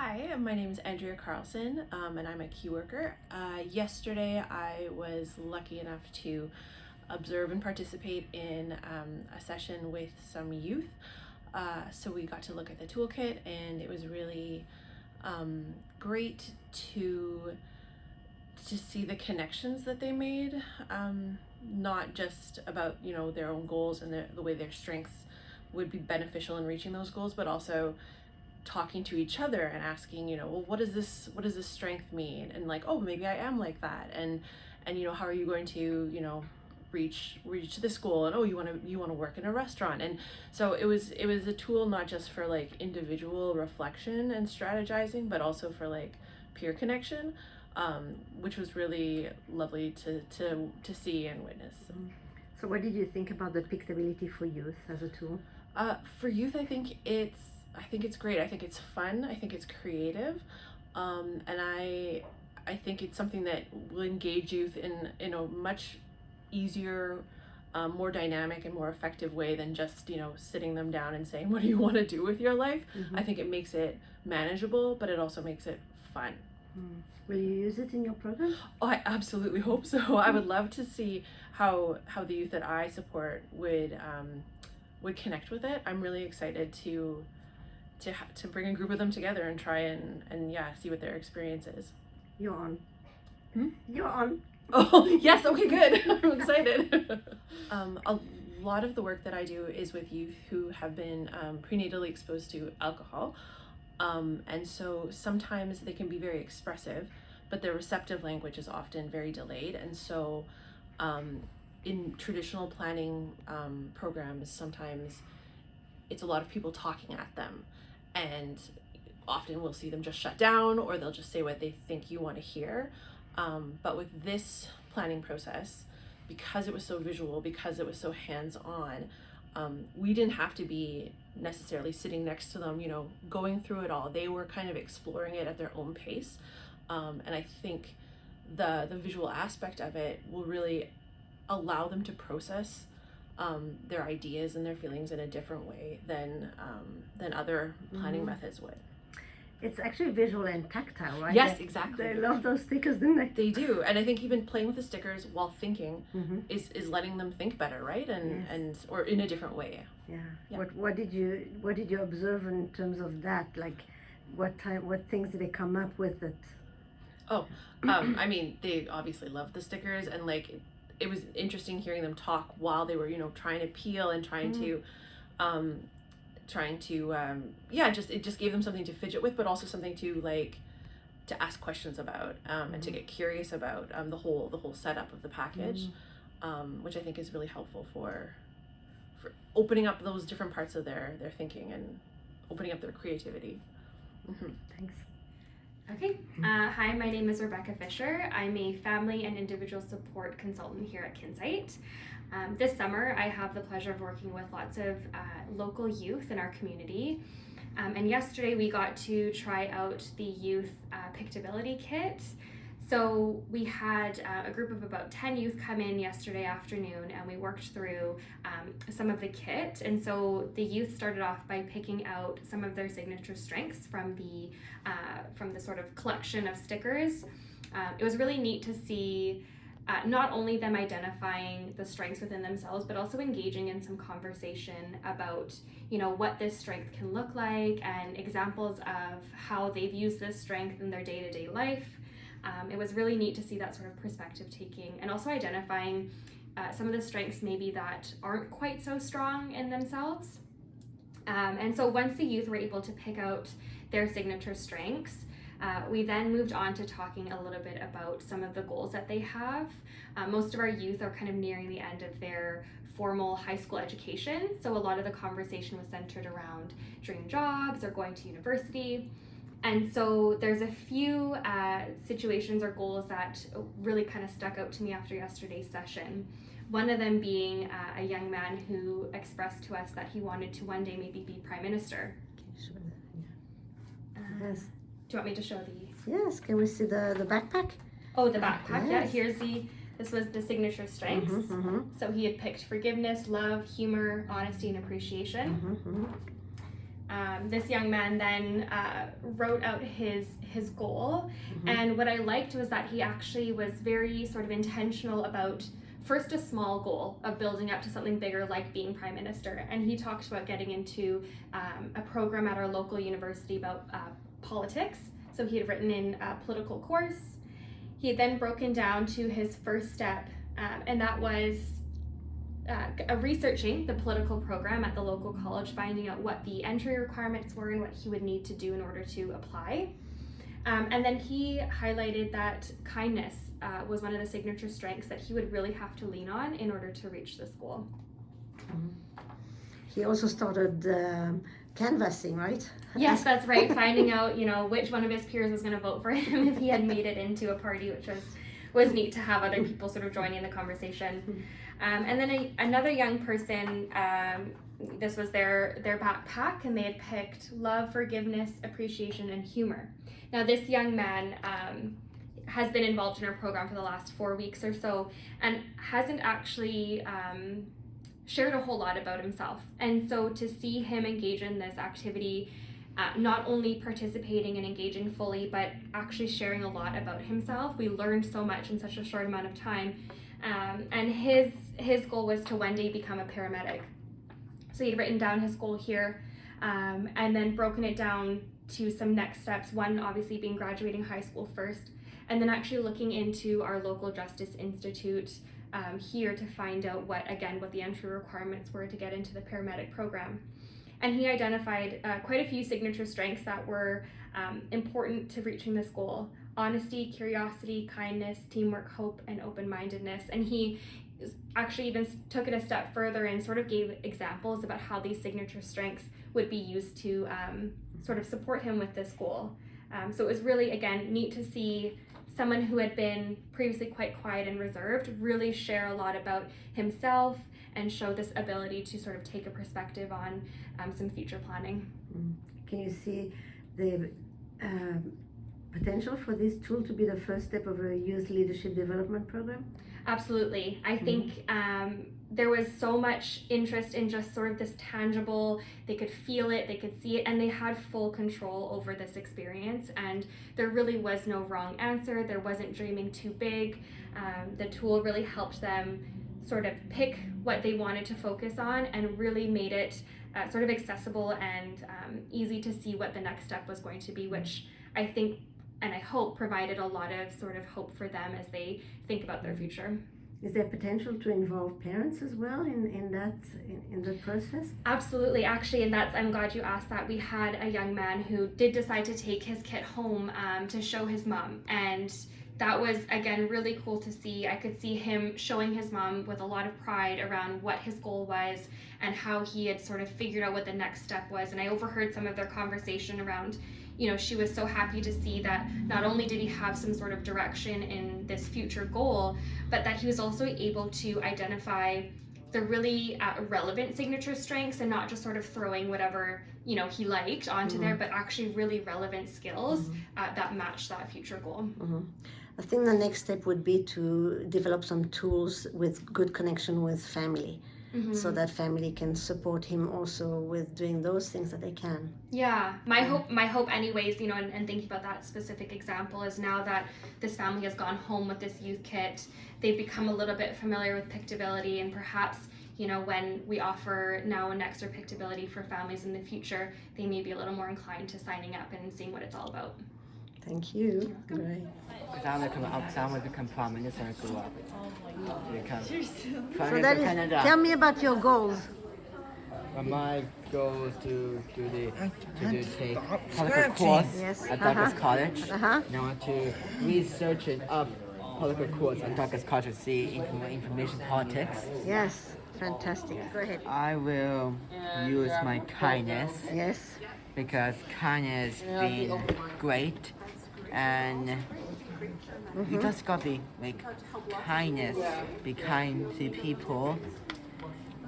Hi, my name is Andrea Carlson, and I'm a key worker. Yesterday, I was lucky enough to observe and participate in a session with some youth. So we got to look at the toolkit, and it was really great to see the connections that they made, not just about their own goals and the way their strengths would be beneficial in reaching those goals, but also talking to each other and asking, well, what does this strength mean? And like, oh, maybe I am like that. And how are you going to, reach this goal? And oh, you want to work in a restaurant. And so it was a tool not just for like individual reflection and strategizing, but also for like peer connection, which was really lovely to see and witness. So what did you think about the Pictability for youth as a tool? For youth, I think it's great. I think it's fun. I think it's creative, and I think it's something that will engage youth in a much easier, more dynamic and more effective way than just sitting them down and saying, what do you want to do with your life? Mm-hmm. I think it makes it manageable, but it also makes it fun. Will you use it in your program? Oh, I absolutely hope so. I would love to see how the youth that I support would connect with it. I'm really excited to bring a group of them together and try and see what their experience is. You're on. You're on. Oh, yes. Okay, good. I'm excited. A lot of the work that I do is with youth who have been prenatally exposed to alcohol. And so sometimes they can be very expressive, but their receptive language is often very delayed. And so in traditional planning programs, sometimes it's a lot of people talking at them, and often we'll see them just shut down, or they'll just say what they think you want to hear. But with this planning process, because it was so visual, because it was so hands-on, we didn't have to be necessarily sitting next to them, going through it all. They were kind of exploring it at their own pace. And I think the visual aspect of it will really allow them to process their ideas and their feelings in a different way than other planning methods would. It's actually visual and tactile, right? Yes, exactly. They love those stickers, didn't they? They do. And I think even playing with the stickers while thinking is letting them think better, right? And or in a different way. Yeah. What did you observe in terms of that? Like what things did they come up with that? Oh, I mean, they obviously loved the stickers, and like it was interesting hearing them talk while they were, trying to peel and trying to it just gave them something to fidget with, but also something to ask questions about, and to get curious about the whole setup of the package, which I think is really helpful for opening up those different parts of their thinking and opening up their creativity. Thanks. Okay. Hi, my name is Rebecca Fisher. I'm a family and individual support consultant here at Kinsight. This summer, I have the pleasure of working with lots of local youth in our community. And yesterday, we got to try out the youth Pictability kit. So we had a group of about 10 youth come in yesterday afternoon, and we worked through some of the kit. And so the youth started off by picking out some of their signature strengths from the sort of collection of stickers. It was really neat to see not only them identifying the strengths within themselves, but also engaging in some conversation about, what this strength can look like and examples of how they've used this strength in their day-to-day life. It was really neat to see that sort of perspective taking, and also identifying some of the strengths maybe that aren't quite so strong in themselves. And so once the youth were able to pick out their signature strengths, we then moved on to talking a little bit about some of the goals that they have. Most of our youth are kind of nearing the end of their formal high school education, so a lot of the conversation was centered around dream jobs or going to university. And so there's a few situations or goals that really kind of stuck out to me after yesterday's session. One of them being a young man who expressed to us that he wanted to one day maybe be prime minister. Yes. Do you want me to show the... Yes, can we see the backpack? Oh, the backpack, yes. Yeah, this was the signature strengths. So he had picked forgiveness, love, humor, honesty, and appreciation. this young man then wrote out his goal. And what I liked was that he actually was very sort of intentional about first a small goal of building up to something bigger like being prime minister. And he talked about getting into a program at our local university about politics. So he had written in a political course. He had then broken down to his first step, and that was researching the political program at the local college, finding out what the entry requirements were and what he would need to do in order to apply. And then he highlighted that kindness was one of the signature strengths that he would really have to lean on in order to reach this goal. He also started canvassing, right? Yes, that's right. Finding out, which one of his peers was going to vote for him if he had made it into a party, which was neat to have other people sort of joining the conversation. And then another young person, this was their backpack, and they had picked love, forgiveness, appreciation, and humor. Now, this young man has been involved in our program for the last 4 weeks or so, and hasn't actually shared a whole lot about himself. And so to see him engage in this activity, not only participating and engaging fully, but actually sharing a lot about himself, we learned so much in such a short amount of time. And his goal was to one day become a paramedic. So he'd written down his goal here, and then broken it down to some next steps. One, obviously being graduating high school first, and then actually looking into our local Justice Institute here to find out what the entry requirements were to get into the paramedic program. And he identified quite a few signature strengths that were important to reaching this goal: honesty, curiosity, kindness, teamwork, hope, and open-mindedness. And he actually even took it a step further and sort of gave examples about how these signature strengths would be used to sort of support him with this goal. So it was really, again, neat to see someone who had been previously quite quiet and reserved really share a lot about himself and show this ability to sort of take a perspective on some future planning. Can you see the potential for this tool to be the first step of a youth leadership development program? Absolutely. I think there was so much interest in just sort of this tangible, they could feel it, they could see it, and they had full control over this experience. And there really was no wrong answer. There wasn't dreaming too big. The tool really helped them sort of pick what they wanted to focus on and really made it sort of accessible and easy to see what the next step was going to be, which I think and I hope provided a lot of sort of hope for them as they think about their future. Is there potential to involve parents as well in the process? Absolutely, actually, and I'm glad you asked that. We had a young man who did decide to take his kit home to show his mom, and that was, again, really cool to see. I could see him showing his mom with a lot of pride around what his goal was and how he had sort of figured out what the next step was. And I overheard some of their conversation around, she was so happy to see that not only did he have some sort of direction in this future goal, but that he was also able to identify the really relevant signature strengths and not just sort of throwing whatever, he liked onto there, but actually really relevant skills that match that future goal. I think the next step would be to develop some tools with good connection with family. So that family can support him also with doing those things that they can. Yeah, my hope anyways, and thinking about that specific example is now that this family has gone home with this youth kit, they've become a little bit familiar with Pictability, and perhaps, when we offer Now and Next or Pictability for families in the future, they may be a little more inclined to signing up and seeing what it's all about. Thank you. Great. I will become prime minister and grow up. So that is, tell me about your goals. My goal is to take political course at Douglas College. And I want to research and up political course at Douglas College to see information politics. Yes, fantastic. Go ahead. I will use my kindness. Yes. Because kindness been great, and you just got to make kindness, be kind to people,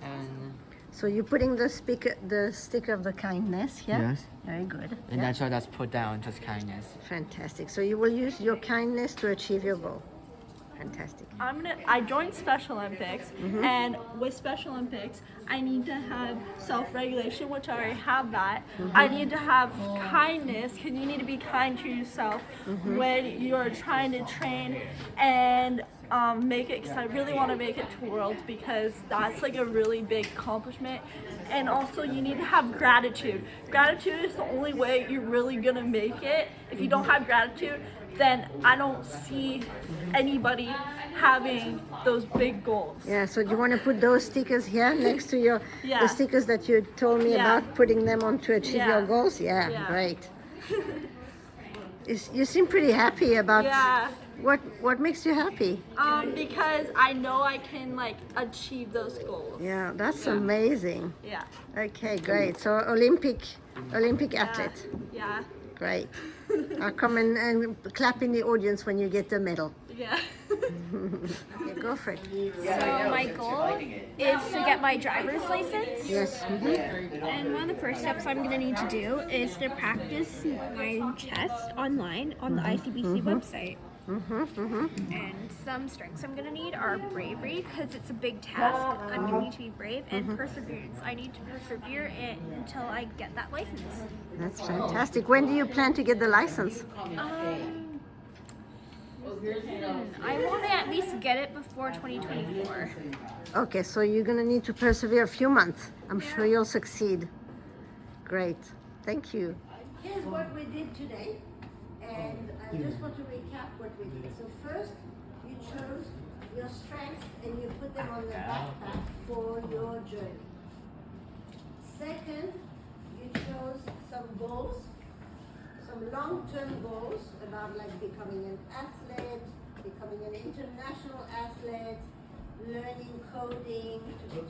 and so you're putting the sticker of the kindness here? Yes. Very good. And that's what I just put down, just kindness. Fantastic. So you will use your kindness to achieve your goal. Fantastic. I joined Special Olympics, and with Special Olympics, I need to have self-regulation, which I already have that. I need to have kindness, because you need to be kind to yourself when you're trying to train and make it, because I really want to make it to Worlds, because that's like a really big accomplishment. And also you need to have gratitude. Gratitude is the only way you're really going to make it. If you don't have gratitude, then I don't see anybody having those big goals. Yeah, so do you want to put those stickers here next to your Yeah. the stickers that you told me Yeah. about, putting them on to achieve your goals? Yeah, Yeah. great. You seem pretty happy about what makes you happy? Because I know I can like achieve those goals. Yeah, that's amazing. Yeah. Okay, great. So Olympic athlete. Yeah. Great. I'll come and clap in the audience when you get the medal. Yeah. Okay, go for it. So my goal is to get my driver's license. Yes. And one of the first steps I'm going to need to do is to practice my chest online on the ICBC website. And some strengths I'm going to need are bravery, because it's a big task. I'm going to need to be brave, and perseverance. I need to persevere until I get that license. That's fantastic. When do you plan to get the license? I want to at least get it before 2024. Okay, so you're going to need to persevere a few months. I'm sure you'll succeed. Great. Thank you. Here's what we did today. And I just want to recap what we did. So first, you chose your strengths and you put them on the backpack for your journey. Second, you chose some goals, some long-term goals about like becoming an athlete, becoming an international athlete, learning coding, to do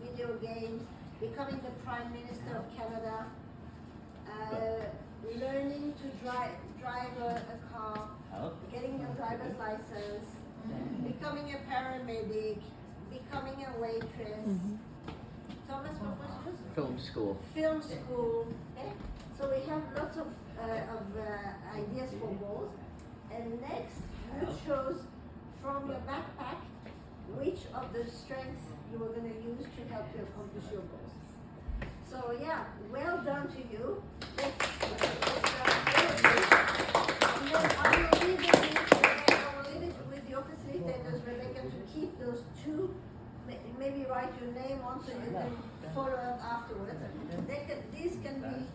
video games, becoming the Prime Minister of Canada, learning to drive a car, getting your driver's license, becoming a paramedic, becoming a waitress. Thomas, what was yours? Film school. Film school. Okay? So we have lots of ideas for goals. And next, you chose from your backpack which of the strengths you were going to use to help you accomplish your goals. So yeah, well done to you. Let's and then I will leave it with your facilitators, Rebecca, to keep those two. Maybe write your name on so you can follow up afterwards. These can be